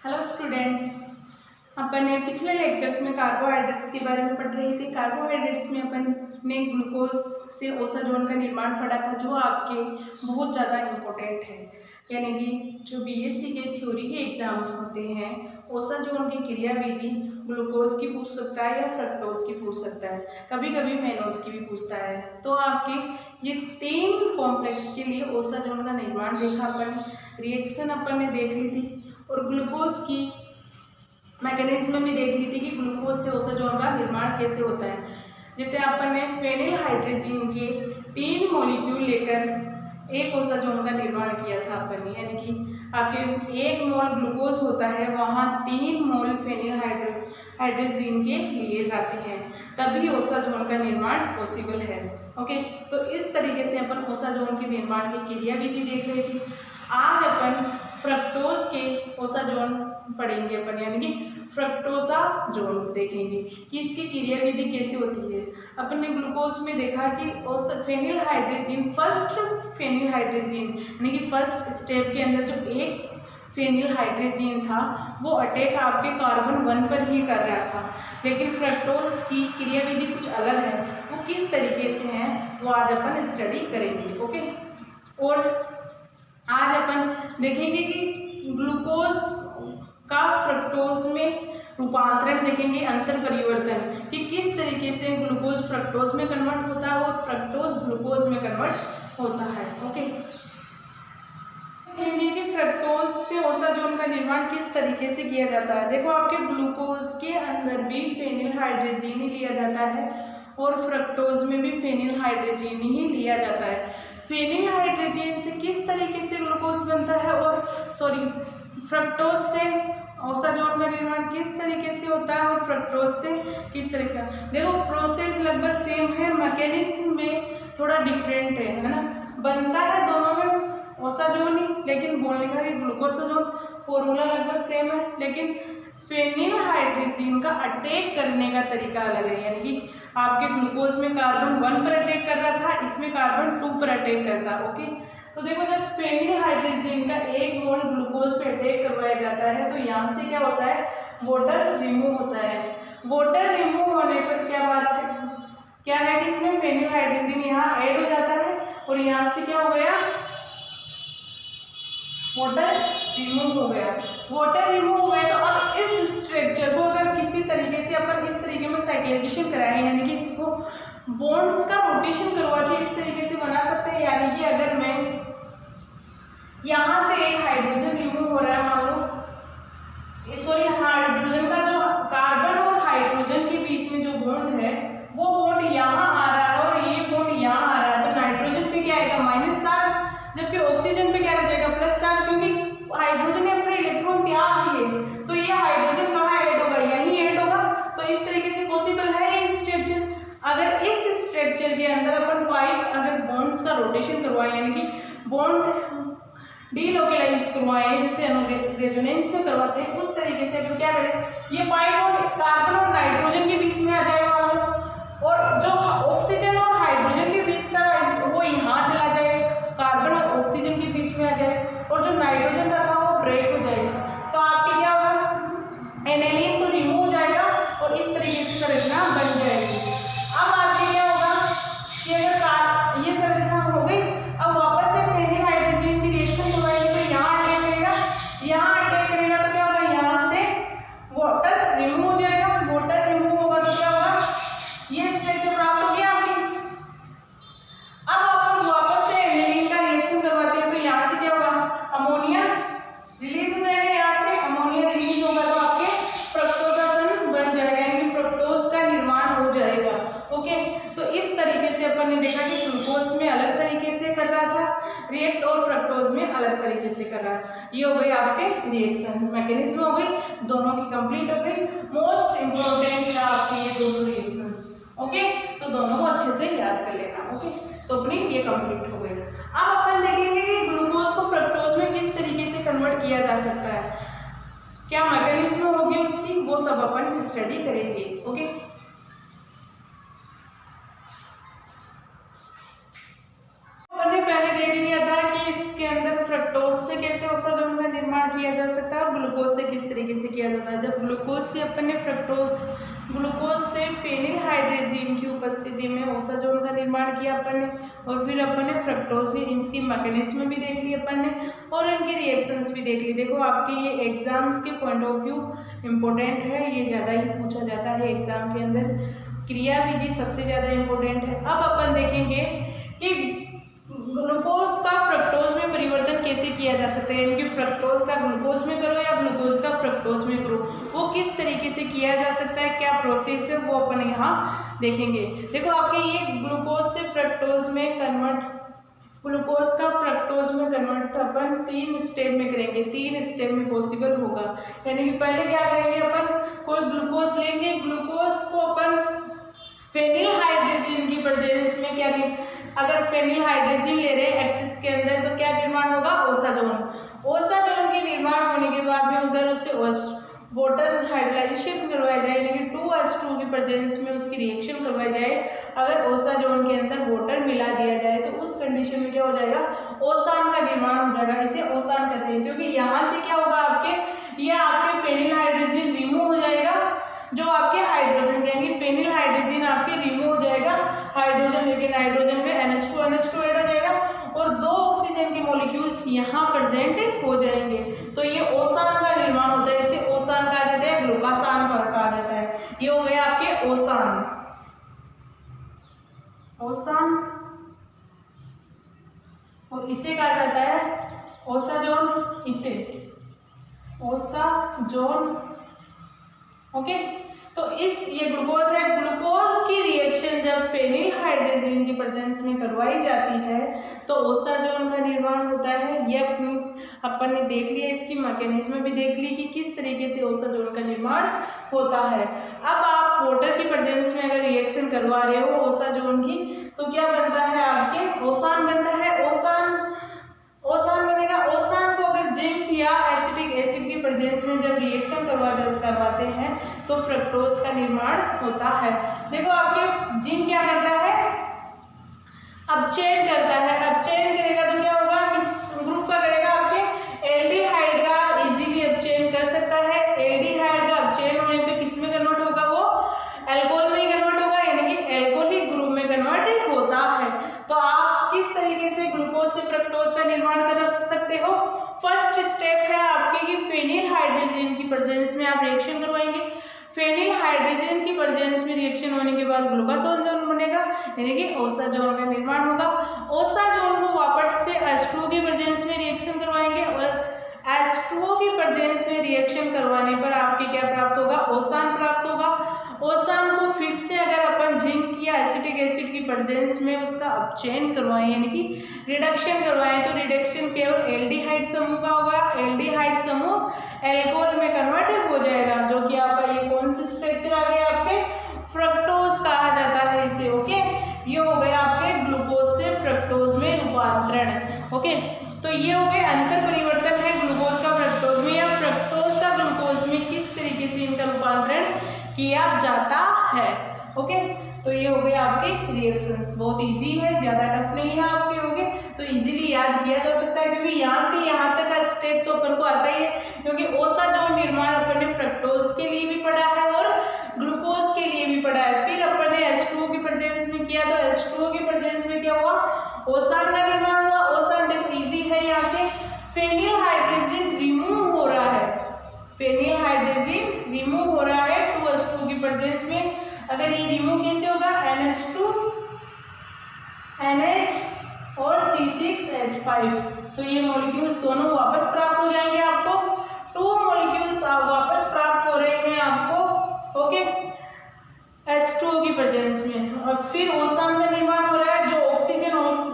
Hello students, अपन ने पिछले lectures में कार्बोहाइड्रेट्स के बारे में पढ़ रहे थे। कार्बोहाइड्रेट्स में अपन ने ग्लूकोज से ओसाजोन का निर्माण पढ़ा था, जो आपके बहुत ज़्यादा इम्पोर्टेंट है। यानी कि जो बीएससी के थ्योरी के एग्जाम होते हैं, ओसाजोन की क्रियाविधि ग्लूकोज की पूछ सकता है या फ्रक्टोज की पूछ सकता है, कभी कभी मेनोज की भी पूछता है। तो आपके ये तीन कॉम्प्लेक्स के लिए ओसाजोन का निर्माण देखा अपन, रिएक्शन अपन ने देख ली थी और ग्लूकोज की मैकेनिज्म भी देख ली थी कि ग्लूकोज से ओसाजोन का निर्माण कैसे होता है। जैसे अपन ने फेनिल हाइड्रोजन के 3 मॉलिक्यूल लेकर एक ओसाजोन का निर्माण किया था अपन ने, यानी कि आपके 1 मोल ग्लूकोज होता है, वहाँ 3 मोल फेनिल हाइड्रोजन के लिए जाते हैं, तभी ओसाजोन का निर्माण पॉसिबल है। ओके, तो इस तरीके से अपन ओसाजोन के निर्माण की क्रियाविधि देख रहे थे। आज अपन फ्रक्टोज के ओसाजोन पढ़ेंगे अपन, यानी कि फ्रक्टोसाजोन देखेंगे कि इसकी क्रियाविधि कैसे होती है। अपन ने ग्लूकोज में देखा कि phenyl hydrogen, first phenyl hydrogen यानी कि फर्स्ट स्टेप के अंदर जो एक फेनिल हाइड्रोजन था वो अटैक आपके कार्बन 1 पर ही कर रहा था, लेकिन फ्रक्टोज की क्रियाविधि कुछ अलग है। वो किस तरीके से है वो आज अपन स्टडी करेंगे। ओके, और आज अपन देखेंगे कि ग्लूकोज का फ्रक्टोज में रूपांतरण देखेंगे, अंतर परिवर्तन, कि किस तरीके से ग्लूकोज फ्रक्टोज में कन्वर्ट होता है और फ्रक्टोज ग्लूकोज में कन्वर्ट होता है। ओके, देखेंगे कि फ्रक्टोज से ओसाजोन का निर्माण किस तरीके से किया जाता है। देखो, आपके ग्लूकोज के अंदर भी फेनिल हाइड्रोजन ही लिया जाता है और फ्रक्टोज में भी फेनिल हाइड्रोजन ही लिया जाता है। फेनिल हाइड्रोजन से किस तरीके से ग्लूकोज बनता है और फ्रक्टोज से ओसाजोन का निर्माण किस तरीके से होता है और फ्रक्टोज से किस तरीके का। देखो, प्रोसेस लगभग सेम है, मैकेनिज्म में थोड़ा डिफरेंट है ना। बनता है दोनों में ओसाजोन ही, लेकिन बोलने का ग्लूकोसाजोन फॉर्मूला लगभग सेम है, लेकिन फेनिल हाइड्रोजन का अटैक करने का तरीका अलग है। यानी कि आपके ग्लूकोज में कार्बन 1 पर अटैक कर रहा था, इसमें कार्बन 2 पर अटैक करता। ओके, तो देखो, जब फेनिल हाइड्रोजन का 1 मोल ग्लूकोज पे अटैक करवाया जाता है तो यहाँ से क्या होता है, वाटर रिमूव होता है। वाटर रिमूव होने पर क्या बात है, क्या है कि इसमें फेनिल हाइड्रोजन यहाँ ऐड हो जाता है और यहाँ से क्या हो गया, वाटर रिमूव हो गया। वाटर रिमूव हो गया तो अब इस स्ट्रक्चर को अगर किसी तरीके से अपन इस तरीके में साइक्लाइजेशन कराएं, यानी कि इसको बॉन्ड्स का रोटेशन करवा के इस तरीके से बना सकते हैं। यानी कि अगर मैं यहाँ से एक हाइड्रोजन रिमूव हो रहा है, मान लो सॉरी, हाइड्रोजन का जो कार्बन और हाइड्रोजन के बीच में जो बॉन्ड है वो बॉन्ड यहाँ आ रहा है और ये बॉन्ड यहाँ आ रहा है, तो नाइट्रोजन पे क्या आएगा, माइनस चार्ज, जबकि ऑक्सीजन पे क्या रह जाएगा, प्लस चार्ज, क्योंकि हाइड्रोजन ने अपने इलेक्ट्रॉन त्याग दिए, तो ये हाइड्रोजन कहाँ ऐड होगा, यहीं ऐड होगा। तो इस तरीके से पॉसिबल है ये स्ट्रक्चर। अगर इस स्ट्रक्चर के अंदर अपन पाइप अगर बॉन्ड्स का रोटेशन करवाएं, यानी कि बॉन्ड डीलोकलाइज करवाएं, जैसे रेजोनेंस में करवाते हैं, उस तरीके से तो क्या करें, ये पाइप और कार्बन और नाइट्रोजन के बीच में आ जाएगा और जो ऑक्सीजन और हाइड्रोजन के बीच का वो यहाँ चला जाए, कार्बन और ऑक्सीजन के बीच में आ जाए, और जो नाइट्रोजन का था वो ब्रेक हो जाएगा। तो आपके क्या होगा, एनेलिन तो रिमूव हो जाएगा और इस तरीके से संरचना बन जाएगी। अब आपके क्या होगा कि अगर ये संरचना हो गई, अब वापस से फेनिल हाइड्रोजन की रिएक्शन करवाएंगे तो यहाँ अटैक करेगा, यहाँ अटैक करेगा तो क्या होगा, यहाँ से वाटर रिमूव हो जाएगा। वाटर रिमूव होगा तो क्या होगा, ये स्ट्रक्चर प्राप्त हो गया आपकी। अब वापस से एनिलीन का रिएक्शन करवाते हैं तो यहाँ से क्या होगा, अमोनिया रिलीज हो जाएगा, यहाँ से अमोनिया रिलीज होगा तो आपके फ्रक्टोजासन बन जाएगा, यानी फ्रक्टोज का निर्माण हो जाएगा। ओके, तो इस तरीके से अपन ने देखा कि ग्लूकोज में अलग तरीके से कर रहा था रिएक्ट और फ्रक्टोज में अलग तरीके से कर रहा था। ये हो गई आपके रिएक्शन मैकेनिज्म, हो गई दोनों की कंप्लीट हो गई। मोस्ट इंपॉर्टेंट है आपके ये दोनों रिएक्शंस। ओके, तो दोनों को अच्छे से याद कर लेना। ओके, तो अपनी ये कंप्लीट हो गई। अब अपन देखेंगे कि ग्लूकोज को फ्रक्टोज में किस तरीके से कन्वर्ट किया जा सकता है, क्या मैकेनिज्म होगी उसकी, वो सब अपन स्टडी करेंगे। ओके, अपन ने पहले देख लिया था कि इसके अंदर फ्रक्टोज से कैसे ओसाजोन का निर्माण निर्माण किया जा सकता है और ग्लूकोज से किस तरीके से किया जाता है। जब ग्लूकोज से अपन ने ग्लूकोज से फेनिलहाइड्रेजिन की उपस्थिति में ओसाजोन का निर्माण किया अपन ने, और फिर अपन ने फ्रक्टोज, इनकी मैकेनिज्म भी देख ली अपन ने और इनके रिएक्शंस भी देख ली। देखो आपके ये एग्जाम्स के पॉइंट ऑफ व्यू इम्पोर्टेंट है, ये ज़्यादा ही पूछा जाता है एग्जाम के अंदर। क्रियाविधि सबसे ज़्यादा इम्पोर्टेंट है। अब अपन देखेंगे कि ग्लूकोज का फ्रक्टोज में परिवर्तन कैसे किया जा सकता है, यानी कि फ्रक्टोज का ग्लूकोज में करो या ग्लूकोज का फ्रक्टोज में करो, वो किस तरीके से किया जा सकता है, क्या प्रोसेस है, वो अपन यहाँ देखेंगे। देखो आपके ये ग्लूकोज से फ्रक्टोज में कन्वर्ट, ग्लूकोज का फ्रक्टोज में कन्वर्ट अपन 3 स्टेप में करेंगे, 3 स्टेप में पॉसिबल होगा। यानी कि पहले क्या करेंगे अपन, कोई ग्लूकोज लेंगे, ग्लूकोज को अपन फेनिलहाइड्रेजिन की प्रेजेंस में क्या, अगर फेनिलहाइड्रेजिन ले रहे हैं एक्सिस के अंदर तो क्या निर्माण होगा, ओसाजोन। ओसाजोन के निर्माण होने के बाद में उधर उससे वाटर हाइड्रोलाइजेशन करवाया जाए, यानी कि 2H2 की प्रेजेंस में उसकी रिएक्शन करवाई जाए। अगर ओसाजोन के अंदर वाटर मिला दिया जाए तो उस कंडीशन में क्या हो जाएगा, ओसान का निर्माण हो जाएगा। इसे ओसान कहते हैं, क्योंकि यहाँ से क्या होगा आपके, ये आपके फेनिलहाइड्रेजिन रिमूव हो जाएगा, जो आपके हाइड्रोजन यानी फेनिलहाइड्रेजिन आपके रिमूव हो जाएगा, हाइड्रोजन लेकिन नाइट्रोजन पे NH2 ऐड हो जाएगा और 2 ऑक्सीजन के मॉलिक्यूल्स यहाँ प्रेजेंट हो जाएंगे। तो ये ओसान का निर्माण होता है, इसे ओसान कहा जाता है, ग्लूकासान कहा जाता है। ये हो गया आपके ओसान, ओसान, और इसे कहा जाता है ओसाजोन, इसे ओसाजोन। ओके, तो ये ग्लूकोज है, ग्लूकोज की रिएक्शन जब फेनिलहाइड्रेजिन की प्रेजेंस में करवाई जाती है तो ओसाजोन का निर्माण होता है। ये अपन ने देख लिया, इसकी मैकेनिज्म भी देख ली कि किस तरीके से ओसाजोन का निर्माण होता है। अब आप वाटर की प्रेजेंस में अगर रिएक्शन करवा रहे हो ओसाजोन की तो क्या बनता है, आपके ओसान बनता है। ओसान बनेगा। ओसान को अगर जिंक या एसिटिक एसिड की प्रेजेंस में जब रिएक्शन करवाते हैं तो फ्रक्टोज का निर्माण होता है। देखो आपके जिंक क्या करता है, अपचयन करता है। अपचयन करेगा तो क्या होगा, किस ग्रुप का करेगा, आपके एल्डिहाइड का इजीली अपचयन कर सकता है। एल्डिहाइड का अपचयन होने पे किस में कन्वर्ट होगा, वो एल्कोहल में ही कन्वर्ट होगा, यानी कि एल्कोहलिक ग्रुप में कन्वर्ट होता है। तो आप किस तरीके से ग्लूकोज से फ्रक्टोज का निर्माण कर सकते हो। फर्स्ट स्टेप है आपके कि फेनिलहाइड्रेजिन की प्रेजेंस में आप रिएक्शन करवाएंगे। फेनिलहाइड्रेजिन की प्रेजेंस में रिएक्शन होने के बाद ग्लूकासोन बनेगा, यानी कि ओसाजोन का निर्माण होगा। ओसाजोन को वापस से H2O की प्रेजेंस में रिएक्शन करवाएंगे और H2O की प्रेजेंस में रिएक्शन करवाने पर आपके क्या प्राप्त होगा, ओसान प्राप्त होगा। ओसान को फिर से अगर अपन जिंक या एसिटिक एसिड की प्रेजेंस में उसका अपचयन करवाएं, यानी कि रिडक्शन करवाएं, तो रिडक्शन केवल एल्डिहाइड समूह का होगा। एल्डिहाइड समूह एल्कोहल में कन्वर्ट हो जाएगा, जो कि आपका ये कौन सा स्ट्रक्चर आ गया, आपके फ्रक्टोज कहा जाता है इसे। ओके, ये हो गया आपके ग्लूकोज से फ्रक्टोज में रूपांतरण। ओके, तो ये हो गए अंतर परिवर्तन है ग्लूकोज का फ्रक्टोज में या फ्रक्टोज का ग्लूकोज में, किस तरीके से इनका रूपांतरण किया जाता है। ओके, तो ये हो गए आपके रिएक्शंस। बहुत इजी है, ज़्यादा टफ नहीं है आपके। ओके, तो इजीली याद किया जा सकता है, क्योंकि यहाँ से यहाँ तक का स्टेप तो अपन को आता ही है, क्योंकि ओसाजोन निर्माण अपन ने फ्रक्टोज के लिए भी पढ़ा है और ग्लूकोज के लिए भी पढ़ा है। फिर अपन ने H2O की प्रेजेंस में किया तो H2O की प्रेजेंस में क्या हुआ, ओसान का निर्माण हुआ। ओसान देखो इजी है, यहाँ से फेनिलहाइड्रेजिन रिमूव हो रहा है, फेनिलहाइड्रेजिन रिमूव हो रहा है 2H2O की प्रेजेंस में। अगर ये रिमूव कैसे होगा, NH2 NH और C6H5, तो ये मॉलिक्यूल्स दोनों वापस प्राप्त हो जाएंगे आपको। 2 मॉलिक्यूल्स वापस प्राप्त हो रहे हैं आपको। ओके, H2O की प्रेजेंस में, और फिर ओसान का निर्माण हो रहा है। जो ऑक्सीजन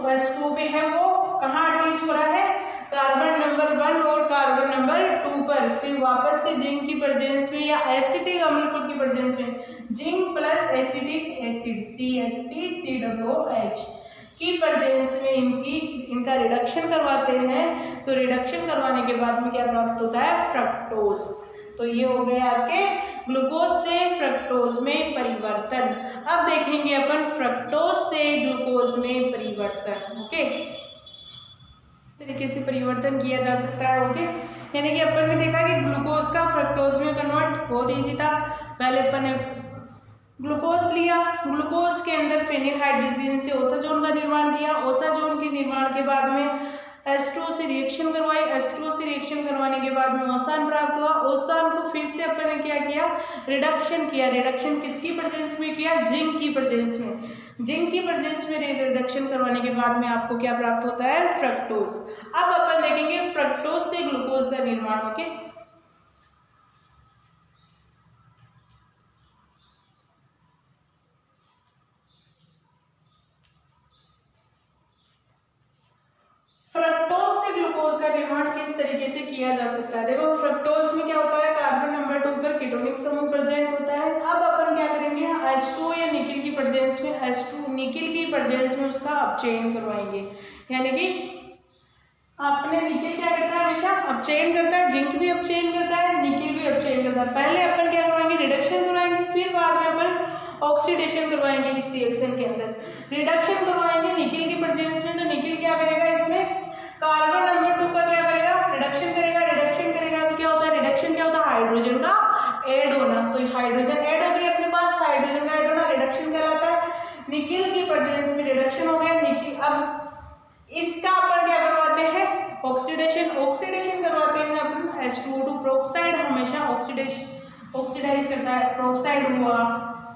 H2O पे है वो कहाँ अटैच हो रहा है, कार्बन नंबर 1 और कार्बन नंबर 2 पर। फिर वापस से जिंक की प्रेजेंस में या एसिटिक अम्ल की प्रेजेंस में, zinc plus acetic acid CH3COOH की प्रेजेंस में इनका रिडक्शन करवाते हैं। तो रिडक्शन करवाने के बाद में क्या प्राप्त होता है, फ्रक्टोज। तो ये हो गए आपके ग्लूकोज से फ्रक्टोज में परिवर्तन। अब देखेंगे अपन फ्रक्टोज से ग्लूकोज में परिवर्तन। ओके, तरीके से परिवर्तन किया जा सकता है। ओके, यानी कि अपन ने देखा कि ग्लूकोज का फ्रक्टोज में कन्वर्ट बहुत ईजी था। पहले अपन ने ग्लूकोज लिया, ग्लूकोज के अंदर फेनिल हाइड्रोजन से ओसाजोन का निर्माण किया, ओसाजोन के निर्माण के बाद में H2O से रिएक्शन करवाई, H2O से रिएक्शन करवाने के बाद में ओसान प्राप्त हुआ। ओसान को फिर से अपन ने क्या किया, रिडक्शन किया। रिडक्शन किसकी प्रेजेंस में किया, जिंक की प्रेजेंस में। जिंक की प्रेजेंस में रिडक्शन करवाने के बाद में आपको क्या प्राप्त होता है, फ्रक्टोज। अब अपन देखेंगे फ्रक्टोज से ग्लूकोज का निर्माण। ओके, फ्रक्टोज से ग्लूकोज का निर्माण किस तरीके से किया जा सकता है। देखो फ्रक्टोज में क्या होता है, कार्बन नंबर 2 पर कीटोनिक समूह प्रेजेंट होता है। अब अपन क्या करेंगे, H2O या निकिल की प्रेजेंस में, H2 निकिल की प्रेजेंस में उसका अपचयन करवाएंगे। यानी कि आपने निकिल क्या करता है, हमेशा अपचयन करता है, जिंक भी अपचयन करता है, निकिल भी अपचयन करता है। पहले अपन क्या करवाएंगे, रिडक्शन करवाएंगे, फिर बाद में अपन ऑक्सीडेशन करवाएंगे। इस रिएक्शन के अंदर रिडक्शन करवाएंगे निकिल की प्रेजेंस में, तो निकिल क्या करेगा, इसमें कार्बन नंबर 2 का क्या करेगा, रिडक्शन करेगा। रिडक्शन करेगा तो क्या होता है, रिडक्शन क्या होता है, हाइड्रोजन का ऐड होना। तो हाइड्रोजन ऐड हो गई अपने पास, हाइड्रोजन का ऐड होना रिडक्शन कहलाता है। निकिल की प्रेजेंस में रिडक्शन हो गया निकिल। अब इसका अपन क्या करवाते हैं, ऑक्सीडेशन। ऑक्सीडेशन करवाते हैं अपन H2O2 प्रोक्साइड, हमेशा ऑक्सीडाइज करता है। प्रोक्साइड हुआ,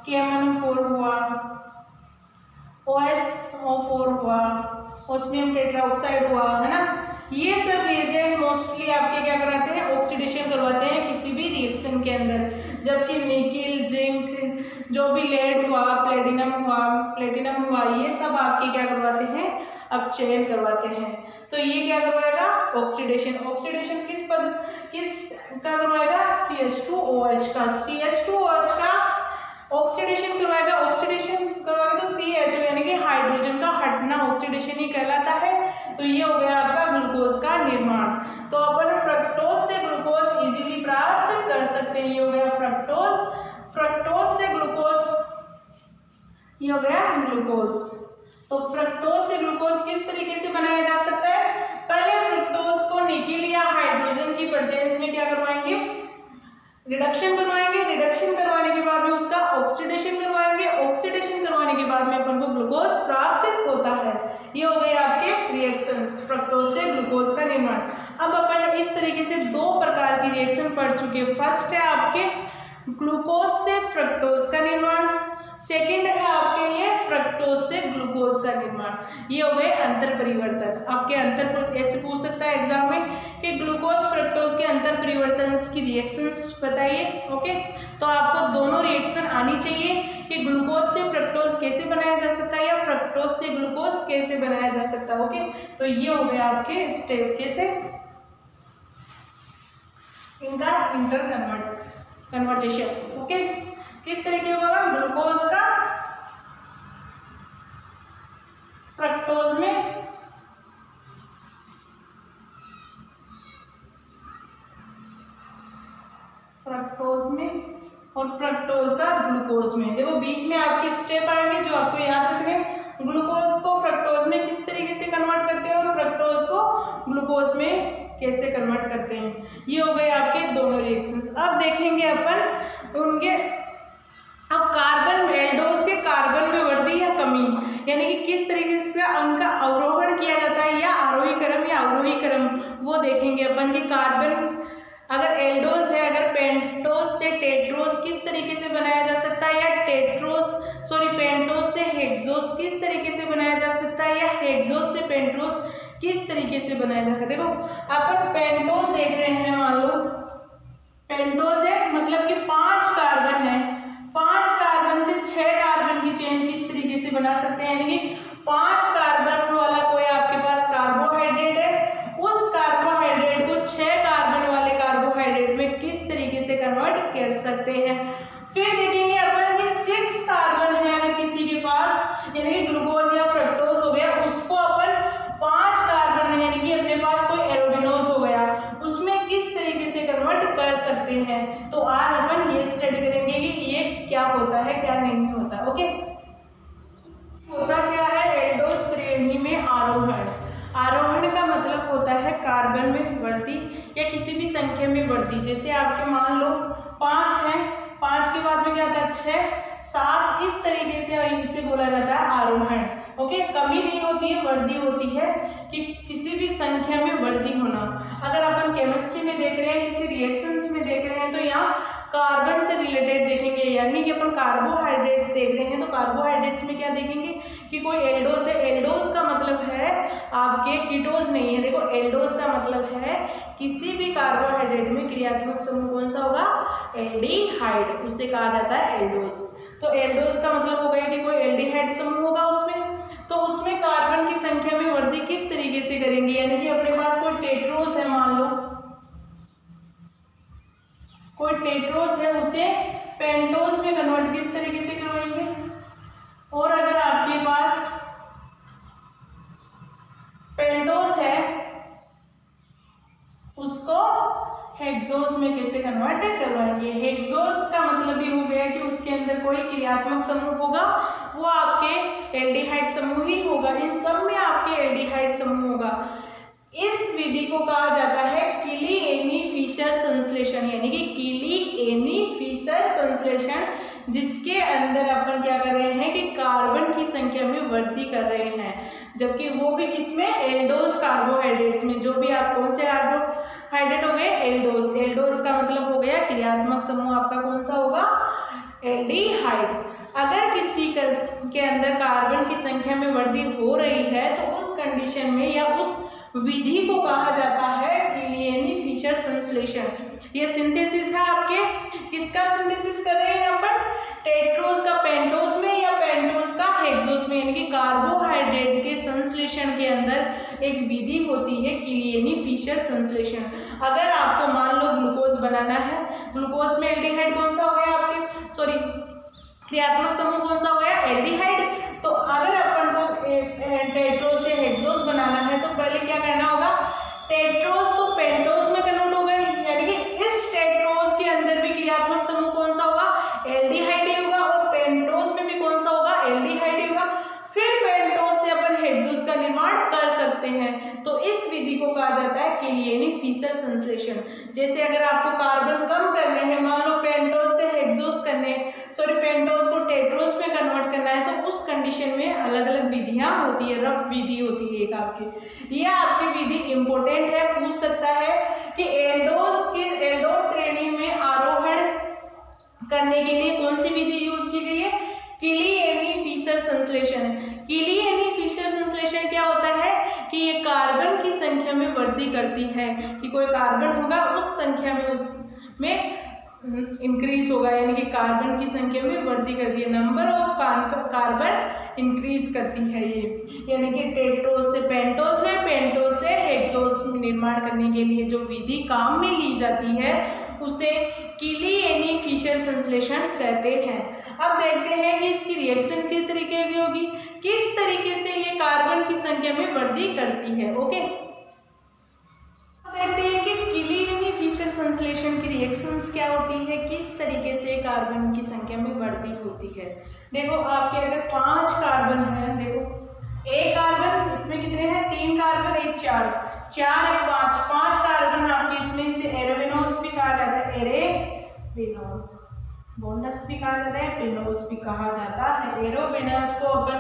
KMnO4 हुआ, OSO4 हुआ, ऑस्मियम टेट्राऑक्साइड हुआ, है ना। ये सब रिएजेंट मोस्टली आपके क्या कराते हैं, ऑक्सीडेशन करवाते हैं किसी भी रिएक्शन के अंदर। जबकि निकिल, जिंक, जो भी लेड हुआ, प्लेटिनम हुआ, ये सब आपके क्या करवाते हैं, अपचयन करवाते हैं। तो ये क्या करवाएगा, ऑक्सीडेशन। ऑक्सीडेशन किस का करवाएगा, CH2OH का। CH2OH का ऑक्सीडेशन करवाएगा। ऑक्सीडेशन करवाएगा तो CHO यानी कि हाइड्रोजन का हटना ऑक्सीडेशन ही कहलाता है। तो ये हो गया आपका ग्लूकोज का निर्माण। तो अपन फ्रक्टोज से ग्लूकोज इजीली प्राप्त कर सकते हैं। ये हो गया फ्रक्टोज, फ्रक्टोज से ग्लूकोज, ये हो गया ग्लूकोज। तो फ्रक्टोज से ग्लूकोज किस तरीके से बनाया जा सकता है, पहले फ्रक्टोज को निकिल या हाइड्रोजन की प्रेजेंस में क्या करवाएंगे, रिडक्शन करवाएंगे। रिडक्शन करवाने के बाद में उसका ऑक्सीडेशन करवाएंगे। ऑक्सीडेशन करवाने के बाद में अपन को ग्लूकोज प्राप्त होता है। ये हो गए आपके रिएक्शंस, फ्रक्टोज से ग्लूकोज का निर्माण। अब अपन इस तरीके से दो प्रकार की रिएक्शन पढ़ चुके हैं। फर्स्ट है आपके ग्लूकोज से फ्रक्टोज का निर्माण, सेकंड है आपके लिए फ्रक्टोज से ग्लूकोज का निर्माण। ये हो गए अंतर परिवर्तन। आपके अंतर ऐसे पूछ सकता है एग्जाम में कि ग्लूकोज फ्रक्टोज के अंतर परिवर्तन की रिएक्शंस बताइए। ओके, तो आपको दोनों रिएक्शन आनी चाहिए कि ग्लूकोज से फ्रक्टोज कैसे बनाया जा सकता है या फ्रक्टोज से ग्लूकोज कैसे बनाया जा सकता है। ओके, तो ये हो गया आपके स्टेप कैसे इनका इंटर कन्वर्जेशन। ओके, किस तरीके होगा, ग्लूकोज का फ्रक्टोज में, और फ्रक्टोज का ग्लूकोज में। देखो बीच में आपके स्टेप आएंगे जो आपको याद रखने हैं। ग्लूकोज को फ्रक्टोज में किस तरीके से कन्वर्ट करते हैं और फ्रक्टोज को ग्लूकोज में कैसे कन्वर्ट करते हैं। ये हो गए आपके दोनों रिएक्शंस। अब देखेंगे अपन उनके, अब कार्बन एल्डोज के कार्बन में वृद्धि या कमी, यानी कि किस तरीके से उनका अवरोहण किया जाता है या आरोही क्रम या अवरोही क्रम, वो देखेंगे अपन कि कार्बन अगर एल्डोज है, अगर पेंटोज से टेट्रोज किस तरीके से बनाया जा सकता है, या पेंटोज से हेक्सोज किस तरीके से बनाया जा सकता है, या हेक्सोज से पेंटोज किस तरीके से बनाया जा सकता है। देखो अपन पेंटोज देख रहे हैं, मान लो पेंटोज है, मतलब कि 5 कार्बन है, 5 कार्बन से 6 कार्बन की चेन किस तरीके से बना सकते हैं, यानी कि 5 कार्बन वाला कोई आपके पास कार्बोहाइड्रेट है, उस कार्बोहाइड्रेट को 6 कार्बन वाले कार्बोहाइड्रेट में किस तरीके से कन्वर्ट कर सकते हैं। फिर देखेंगे अपन कि 6 कार्बन है अगर किसी के पास, यानी कि ग्लूकोज या फ्रक्टोज हो गया, उसको अपन 5 कार्बन यानी कि अपने पास कोई एरोबिनोज हो गया, उसमें किस तरीके से कन्वर्ट कर सकते हैं। तो आज अपन ये स्टडी करेंगे कि ये क्या होता है क्या नहीं होता। ओके, होता क्या है, एल्डोज श्रेणी में आरोहण। आरोहण का मतलब होता है कार्बन में वृद्धि या या किसी भी संख्या में वृद्धि, जैसे आपके मान लो 5 है, 5 के बाद में क्या आता है 6, 7, इस तरीके से इसे बोला जाता है आरोहण। ओके, कमी नहीं होती है, वृद्धि होती है कि किसी भी संख्या में वृद्धि होना। अगर अपन केमिस्ट्री में देख रहे हैं, किसी रिएक्शंस में देख रहे हैं, तो यहाँ कार्बन से रिलेटेड देखेंगे, यानी कि अपन कार्बोहाइड्रेट्स देख रहे हैं तो कार्बोहाइड्रेट्स में क्या देखेंगे कि कोई एल्डोज है। एल्डोज का मतलब है आपके कीटोज नहीं है। देखो, एल्डोज का मतलब है किसी भी कार्बोहाइड्रेट में क्रियात्मक समूह कौन सा होगा, एल्डिहाइड, उससे कहा जाता है एल्डोज। तो एल्डोज का मतलब हो गया कि कोई एल्डिहाइड समूह होगा उसमें, तो उसमें कार्बन की संख्या में वृद्धि किस तरीके से करेंगे, यानी कि अपने पास कोई टेट्रोस है, मान लो कोई टेट्रोस है, उसे पेंटोस में कन्वर्ट किस तरीके से करवाएंगे। और अगर आपके पास पेंटोस है, उसको हेक्सोस में कैसे कन्वर्ट करवाएंगे। हेक्सोस का मतलब ये हो गया कि उसके अंदर कोई क्रियात्मक समूह होगा, वो आपके एल्डिहाइड समूह ही होगा। इन सब में आपके एल्डिहाइड समूह होगा। इस विधि को कहा जाता है किली-एनी-फिशर संश्लेषण, यानी कि किली-एनी-फिशर संश्लेषण, जिसके अंदर अपन क्या कर रहे हैं कि कार्बन की संख्या में वृद्धि कर रहे हैं, जबकि वो भी किसमें, एल्डोज कार्बोहाइड्रेट्स में। जो भी आप कौन से कार्बोहाइड्रेट हो गए, एल्डोज। एल्डोज का मतलब हो गया क्रियात्मक समूह आपका कौन सा होगा, एल्डिहाइड। अगर किसी के अंदर कार्बन की संख्या में वृद्धि हो रही है तो उस कंडीशन में या उस विधि को कहा जाता है किली-एनी-फिशर संश्लेषण। ये सिंथेसिस है आपके, किसका सिंथेसिस कर रहे हैं यहाँ पर, टेट्रोस का पेंटोस में या पेंटोस का हेक्सोस में, यानी कि कार्बोहाइड्रेट के संश्लेषण के अंदर एक विधि होती है किली-एनी-फिशर संश्लेषण। अगर आपको मान लो ग्लूकोज बनाना है, ग्लूकोज में एल्डिहाइड कौन सा हो गया आपके, सॉरी क्रियात्मक समूह कौन सा हो गया, एल्डिहाइड। तो अगर अपन को टेट्रोस से हेक्सोस बनाना है तो पहले क्या करना होगा, टेट्रोस को पेंटोस में कन्वर्ट होगा, यानी कि इस टेट्रोस के अंदर भी क्रियात्मक समूह कौन सा होगा, एल्डिहाइड ही होगा, और पेंटोस में भी कौन सा होगा, एल्डिहाइड ही होगा। फिर पेंटोस से अपन हेक्सोस का निर्माण कर सकते हैं। तो इस विधि को कहा जाता है किली-एनी-फिशर संश्लेषण। जैसे अगर आपको कार्बन कम करने हैं, मान लो पेंटोस से हेक्सोस करने, सॉरी पेंटोस को टेट्रोस में कन्वर्ट करना है, तो उस कंडीशन में अलग अलग विधियां होती है, रफ विधि होती है एक आपकी। यह आपकी विधि इंपॉर्टेंट है, पूछ सकता है कि एल्डोज श्रेणी में आरोहण करने के लिए कौन सी विधि यूज की गई है, किली-एनी-फिशर संश्लेषण। किली-एनी-फिशर संश्लेषण क्या होता है कि ये कार्बन की संख्या में वृद्धि करती है, कि कोई कार्बन होगा उस संख्या में उसमें इंक्रीज होगा, यानी कि कार्बन की संख्या में वृद्धि करती है, नंबर ऑफ कार्बन इंक्रीज करती है ये। यानी कि टेट्रोस से पेंटोस में, पेंटोस से हेक्सोस में निर्माण करने के लिए जो विधि काम में ली जाती है उसे किली-एनी-फिशर संश्लेषण कहते हैं। अब देखते हैं कि इसकी रिएक्शन किस तरीके की होगी, किस तरीके से ये कार्बन की संख्या में वृद्धि करती है। ओके, अब देखते हैं कि किली-एनी-फिशर संश्लेषण की रिएक्शंस क्या होती है, किस तरीके से कार्बन की संख्या में वृद्धि होती है। देखो, आपके अगर 5 कार्बन है, देखो एक कार्बन, इसमें कितने हैं, 3 कार्बन, एक 4, 4 एक 5, 5 कार्बन आपके इसमें, इसे एरोवेनोस भी कहा जाता है, एरोवेनोस, बोनस भी कहा जाता है, पेनोस भी कहा जाता है। एरोवेनस को अपन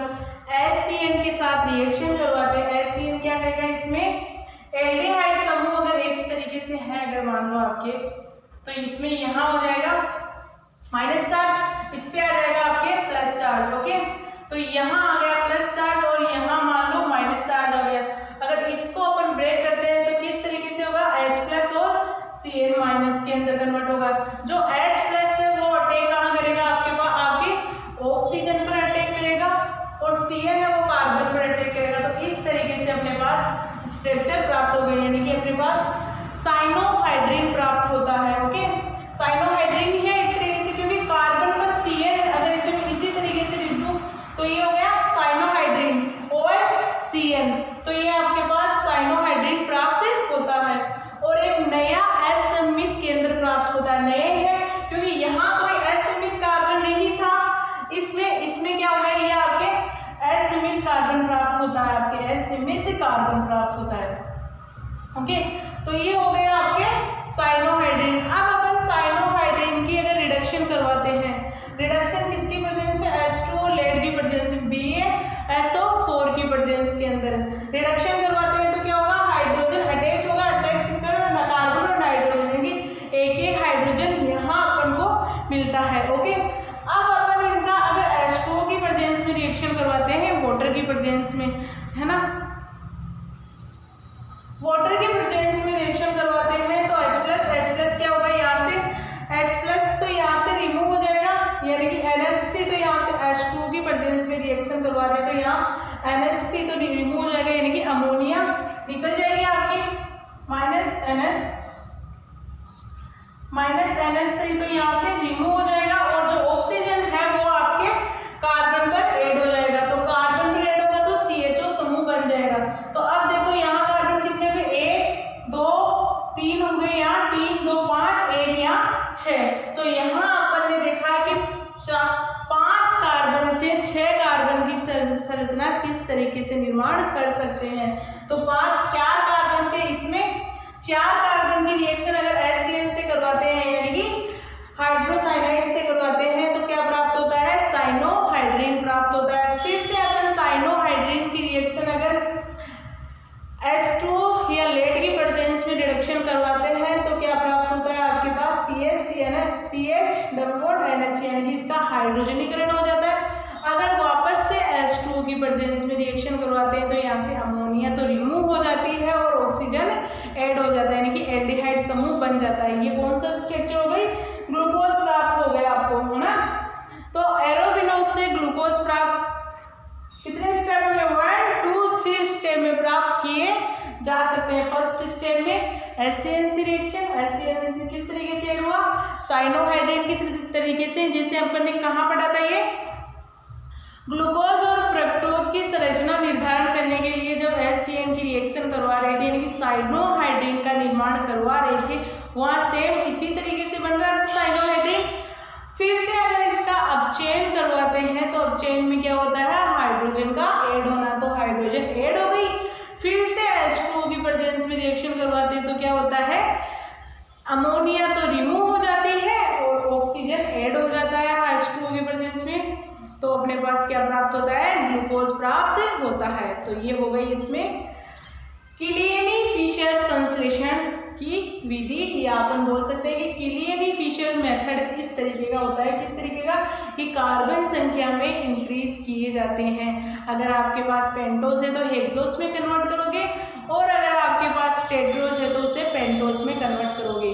HCN के साथ रिएक्शन करवाते हैं। HCN क्या करेगा, इसमें एल्डिहाइड समूह अगर इस तरीके से है, अगर मान लो आपके, तो इसमें यहाँ हो जाएगा माइनस चार्ज, इस पे आ जाएगा आपके प्लस चार्ज। ओके, तो यहाँ आ गया प्लस चार्ज और यहाँ मान लो माइनस चार्ज आ गया। अगर इसको अपन ब्रेक करते हैं तो किस तरीके से होगा, H प्लस और Cn माइनस के अंदर कन्वर्ट होगा। जो H प्लस है वो अटैक कहाँ करेगा, आपके पास आपके ऑक्सीजन पर अटैक करेगा, और Cn है वो कार्बन पर अटैक करेगा। तो इस तरीके से अपने पास स्ट्रक्चर प्राप्त हो गए, यानी कि अपने पास साइनोहाइड्रिन प्राप्त होता है। ओके, साइनोहाइड्रिन है एक तरीके से, क्योंकि कार्बन पर Cn, अगर इसे मैं इसी तरीके से लिख दूं तो ये हो गया साइनोहाइड्रिन, OHCN, तो ये आपके पास साइनोहाइड्रिन प्राप्त होता है। और एक नया असममित केंद्र प्राप्त होता है, नए है क्योंकि यहाँ कोई असममित कार्बन नहीं था, इसमें क्या हो गया, ये आपके असममित कार्बन प्राप्त होता है, आपके असममित कार्बन प्राप्त होता है। ओके, तो ये हो गए आपके साइनोहाइड्रिन। अब अपन साइनोहाइड्रिन की अगर रिडक्शन करवाते हैं, रिडक्शन किसकी प्रेजेंस में, H2O लेड की प्रेजेंस में, BaSO4 की प्रेजेंस के अंदर रिडक्शन करवाते हैं तो क्या होगा, हाइड्रोजन अटैच होगा। अटैच किसमें, कार्बन और नाइट्रोजन, यानी एक एक हाइड्रोजन यहाँ अपन को मिलता है। ओके, अब अपन इनका अगर H2O की प्रेजेंस में रिएक्शन करवाते हैं, वाटर की प्रेजेंस में, है ना, वाटर की प्रेजेंस में रिएक्शन करवाते हैं तो H प्लस क्या होगा, यहाँ से H प्लस तो यहाँ से रिमूव हो जाएगा, यानी कि NH3 तो यहाँ से H2O की प्रेजेंस में रिएक्शन करवा रहे हैं तो यहाँ NH3 तो रिमूव हो जाएगा, यानी कि अमोनिया निकल जाएगी आपकी, माइनस NH3 तो यहाँ से रिमूव हो जाएगा और जो ऑक्सीजन है वो आपके कार्बन पर ऐड हो जाएगा। तो कार्बन पर ऐड होगा तो CHO समूह बन जाएगा। तो अब देखो यहाँ कार्बन कितने हो गए, 1 2 3 हो गए, यहाँ 3 2 5 1 यहाँ 6। तो यहाँ अपन ने देखा है कि 5 कार्बन से 6 कार्बन की संरचना किस तरीके से निर्माण कर सकते हैं। तो 4 कार्बन थे, इसमें 4 कार्बन की रिएक्शन अगर HCl से करवाते हैं, यानी कि हाइड्रोसाइनाइड से करवाते हैं तो क्या प्राप्त होता है, साइनोहाइड्रिन प्राप्त होता है। फिर से अपन साइनोहाइड्रिन की रिएक्शन अगर H2O या लेड की प्रेजेंस में रिडक्शन करवाते हैं तो क्या प्राप्त होता है, आपके पास CH डबल बॉन्ड NH, यानी कि इसका हाइड्रोजनीकरण हो जाता है। अगर वापस से H2O की प्रेजेंस में रिएक्शन करवाते हैं तो यहाँ से अमोनिया तो रिमूव हो जाती है और ऑक्सीजन ऐड हो जाता है, यानी कि एल्डिहाइड समूह बन जाता है। ये कौन सा स्ट्रक्चर हो गई, ग्लूकोज प्राप्त हो गया आपको, है ना। तो एरोबिनोज से ग्लूकोज प्राप्त कितने स्टेप में, 1 2 3 स्टेप में प्राप्त किए जा सकते हैं। फर्स्ट स्टेप में HCl रिएक्शन, HCl किस तरीके से ऐड हुआ, साइनोहाइड्रिन की तरीके से, जैसे अपन ने कहाँ पढ़ा था, ये ग्लूकोज और फ्रक्टोज की संरचना निर्धारण करने के लिए जब HCl की रिएक्शन करवा रहे थे, यानी कि साइनोहाइड्रिन का निर्माण करवा रहे थे, वहाँ सेम इसी तरीके से बन रहा था साइनोहाइड्रिन। फिर से अगर इसका अपचयन करवाते हैं तो अपचयन में क्या होता है, हाइड्रोजन का ऐड होना, तो हाइड्रोजन ऐड हो गई। फिर से H2O की प्रेजेंस में रिएक्शन करवाते हैं तो क्या होता है, अमोनिया तो रिमूव हो जाती है और ऑक्सीजन ऐड हो जाता है H2O की प्रेजेंस में, तो अपने पास क्या प्राप्त होता है, ग्लूकोज प्राप्त होता है। तो ये हो गई इसमें किलियनी-फिशर संश्लेषण की विधि, या अपन बोल सकते हैं कि किलियनी-फिशर मेथड इस तरीके का होता है। किस तरीके का, कि कार्बन संख्या में इंक्रीज किए जाते हैं। अगर आपके पास पेंटोज है तो हेक्सोस में कन्वर्ट करोगे, और अगर आपके पास टेट्रोज है तो उसे पेंटोज में कन्वर्ट करोगे।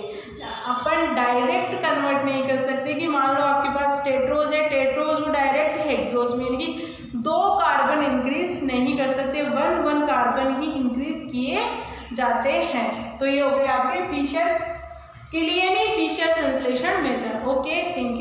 अपन डायरेक्ट कन्वर्ट नहीं कर सकते कि मान लो आपके पास टेट्रोज है, टेट्रोज वो डायरेक्ट हेक्सोस में, यानी कि 2 कार्बन इंक्रीज नहीं कर सकते, 1 कार्बन ही इंक्रीज किए जाते हैं। तो ये हो गए आपके किलियनी-फिशर संश्लेषण मेथड। Okay, thank you.